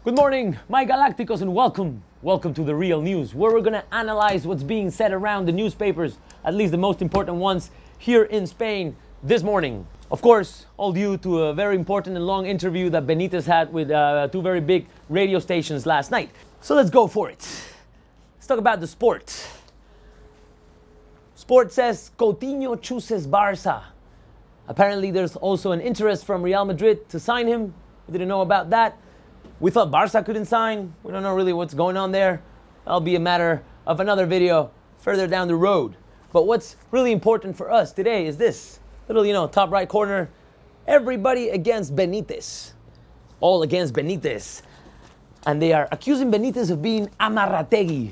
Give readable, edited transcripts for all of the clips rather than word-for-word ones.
Good morning, my Galacticos, and welcome to the real news, where we're gonna analyze what's being said around the newspapers, at least the most important ones, here in Spain this morning. Of course, all due to a very important and long interview that Benitez had with two very big radio stations last night. So let's go for it. Let's talk about the sport. Sport says Coutinho chooses Barca. Apparently there's also an interest from Real Madrid to sign him. We didn't know about that. We thought Barca couldn't sign. We don't know really what's going on there. That'll be a matter of another video further down the road. But what's really important for us today is this. Little, top right corner. Everybody against Benitez. All against Benitez. And they are accusing Benitez of being amarrategui,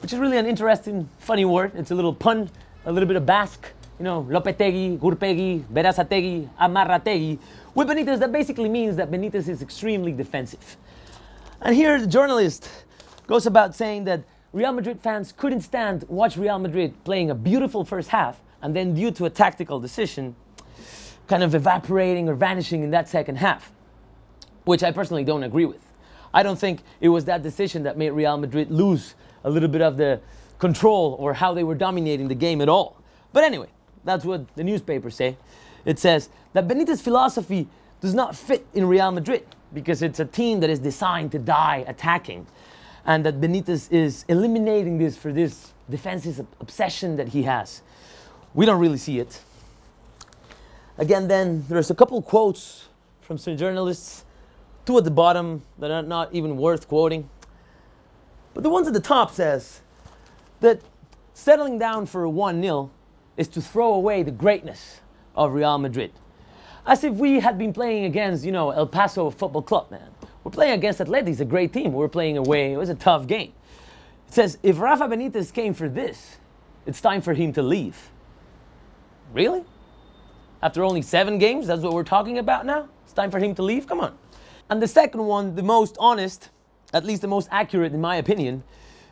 which is really an interesting, funny word. It's a little pun, a little bit of Basque. Lopetegui, Gurpegui, Berasategui, amarrategui. With Benitez, that basically means that Benitez is extremely defensive. And here the journalist goes about saying that Real Madrid fans couldn't stand watch Real Madrid playing a beautiful first half and then due to a tactical decision kind of evaporating or vanishing in that second half, which I personally don't agree with. I don't think it was that decision that made Real Madrid lose a little bit of the control or how they were dominating the game at all. But anyway, that's what the newspapers say. It says that Benitez's philosophy does not fit in Real Madrid because it's a team that is designed to die attacking, and that Benitez is eliminating this for this defensive obsession that he has. We don't really see it. Again, then, there's a couple quotes from some journalists, two at the bottom that are not even worth quoting. But the ones at the top says that settling down for a 1-0 is to throw away the greatness of Real Madrid. As if we had been playing against, El Paso Football Club, man. We're playing against Atleti, it's a great team. We're playing away, it was a tough game. It says, if Rafa Benitez came for this, it's time for him to leave. Really? After only 7 games, that's what we're talking about now? It's time for him to leave? Come on. And the second one, the most honest, at least the most accurate in my opinion,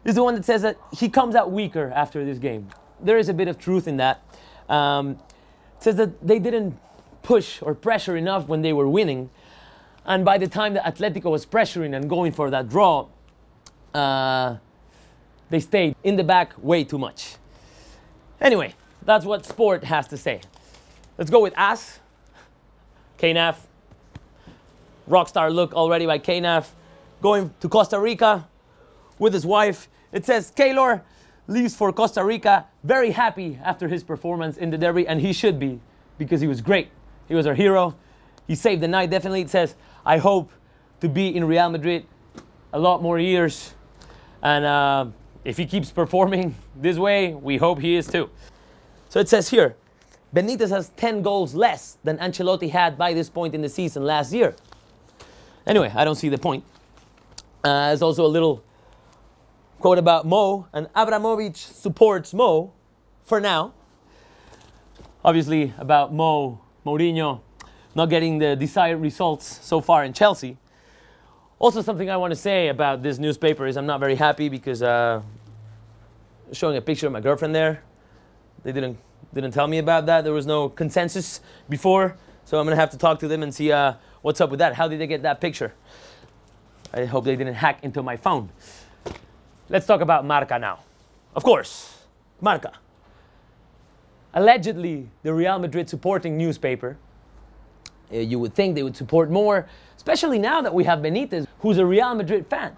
is the one that says that he comes out weaker after this game. There is a bit of truth in that. It says that they didn't push or pressure enough when they were winning. And by the time that Atletico was pressuring and going for that draw, they stayed in the back way too much. Anyway, that's what Sport has to say. Let's go with As. KNAF. Rockstar look already by KNAF. Going to Costa Rica with his wife. It says Keylor leaves for Costa Rica very happy after his performance in the derby, and he should be, because he was great. He was our hero. He saved the night, definitely. It says, I hope to be in Real Madrid a lot more years. And if he keeps performing this way, we hope he is too. So it says here, Benitez has 10 goals less than Ancelotti had by this point in the season last year. Anyway, I don't see the point. There's also a little quote about Mo, and Abramovich supports Mo for now. Obviously about Mourinho not getting the desired results so far in Chelsea. Also, something I want to say about this newspaper is I'm not very happy because showing a picture of my girlfriend there. They didn't tell me about that. There was no consensus before, so I'm gonna have to talk to them and see what's up with that. How did they get that picture? I hope they didn't hack into my phone. Let's talk about Marca now. Of course, Marca. Allegedly, the Real Madrid supporting newspaper. You would think they would support more, especially now that we have Benitez, who's a Real Madrid fan.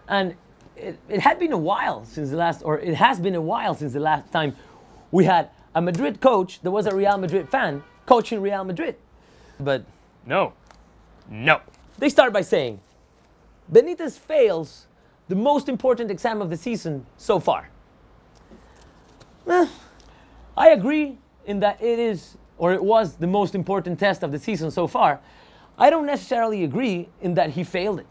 And it had been a while since the last, or it has been a while since the last time we had a Madrid coach that was a Real Madrid fan coaching Real Madrid. But no. They start by saying, Benitez fails the most important exam of the season so far. I agree in that it is, or it was, the most important test of the season so far. I don't necessarily agree in that he failed it.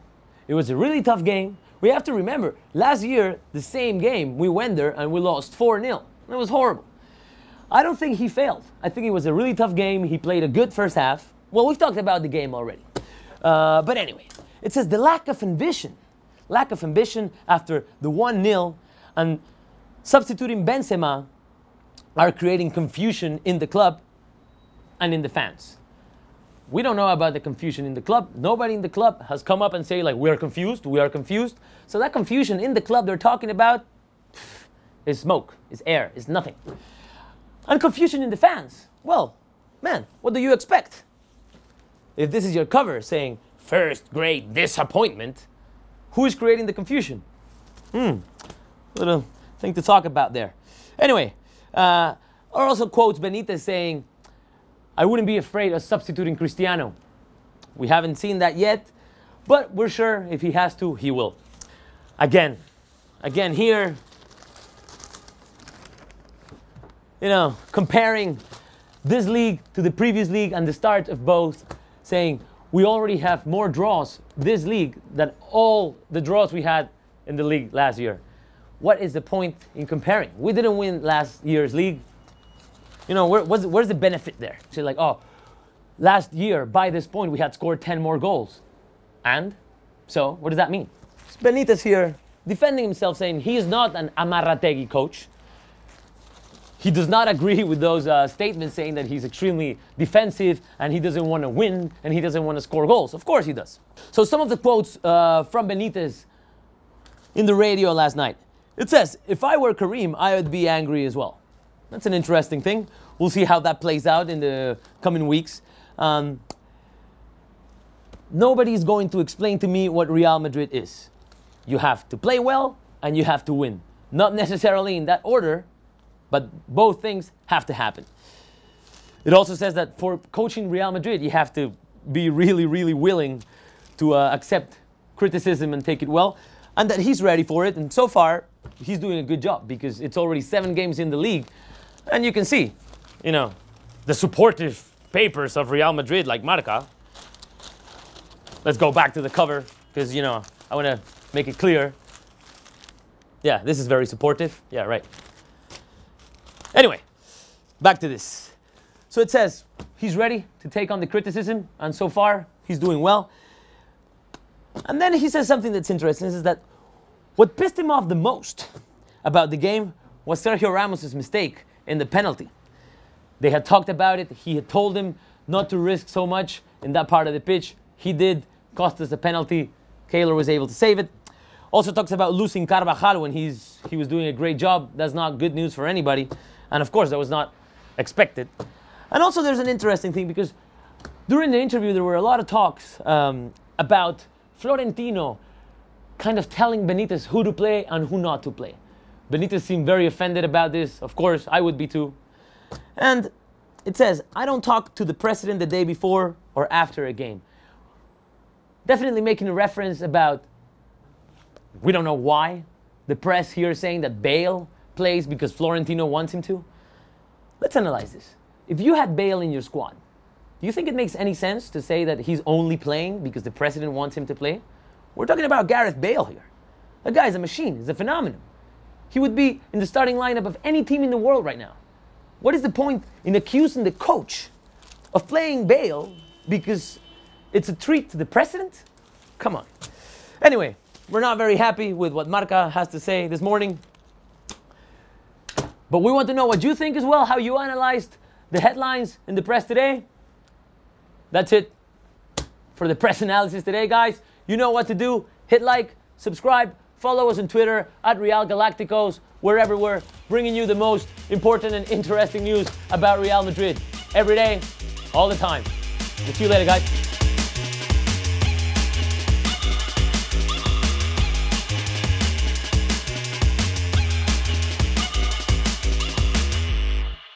It was a really tough game. We have to remember, last year, the same game, we went there and we lost 4-0. It was horrible. I don't think he failed. I think it was a really tough game. He played a good first half. Well, we've talked about the game already. But anyway, it says the lack of ambition after the 1-0 and substituting Benzema are creating confusion in the club and in the fans. we don't know about the confusion in the club. Nobody in the club has come up and say like, we are confused, we are confused. So that confusion in the club they're talking about is smoke, is air, is nothing. And confusion in the fans. Well, man, what do you expect? If this is your cover saying, first grade disappointment, who is creating the confusion? Little thing to talk about there. Anyway, or also quotes Benitez saying, I wouldn't be afraid of substituting Cristiano. We haven't seen that yet, but we're sure if he has to, he will. Again here, you know, comparing this league to the previous league and the start of both, saying we already have more draws this league than all the draws we had in the league last year. What is the point in comparing? We didn't win last year's league. You know, where's the benefit there? So like, oh, last year, by this point, we had scored 10 more goals. And? So, what does that mean? It's Benitez here, defending himself, saying he is not an Amarrategui coach. He does not agree with those statements saying that he's extremely defensive and he doesn't want to win and he doesn't want to score goals. Of course he does. So some of the quotes from Benitez in the radio last night. It says, if I were Karim, I would be angry as well. That's an interesting thing. We'll see how that plays out in the coming weeks. Nobody's going to explain to me what Real Madrid is. You have to play well and you have to win. Not necessarily in that order, but both things have to happen. It also says that for coaching Real Madrid, you have to be really, really willing to accept criticism and take it well, and that he's ready for it. And so far, he's doing a good job because it's already 7 games in the league. And you can see, you know, the supportive papers of Real Madrid, like Marca. Let's go back to the cover because, you know, I want to make it clear. Yeah, this is very supportive. Yeah, right. Anyway, back to this. So it says he's ready to take on the criticism, and so far he's doing well. And then he says something that's interesting. He says that what pissed him off the most about the game was Sergio Ramos' mistake in the penalty. They had talked about it. He had told him not to risk so much in that part of the pitch. He did, cost us a penalty. Keylor was able to save it. Also talks about losing Carvajal when he was doing a great job. That's not good news for anybody. And of course, that was not expected. And also there's an interesting thing because during the interview, there were a lot of talks about Florentino kind of telling Benitez who to play and who not to play. Benitez seemed very offended about this. Of course, I would be too. And it says, I don't talk to the president the day before or after a game. Definitely making a reference about, we don't know why. The press here is saying that Bale plays because Florentino wants him to. Let's analyze this. If you had Bale in your squad, do you think it makes any sense to say that he's only playing because the president wants him to play? We're talking about Gareth Bale here. That guy's a machine. He's a phenomenon. He would be in the starting lineup of any team in the world right now. What is the point in accusing the coach of playing Bale because it's a treat to the president? Come on. Anyway, we're not very happy with what Marca has to say this morning. But we want to know what you think as well, how you analyzed the headlines in the press today. That's it for the press analysis today, guys. You know what to do. Hit like, subscribe, follow us on Twitter at Real Galacticos. We're everywhere, bringing you the most important and interesting news about Real Madrid every day, all the time. We'll see you later, guys.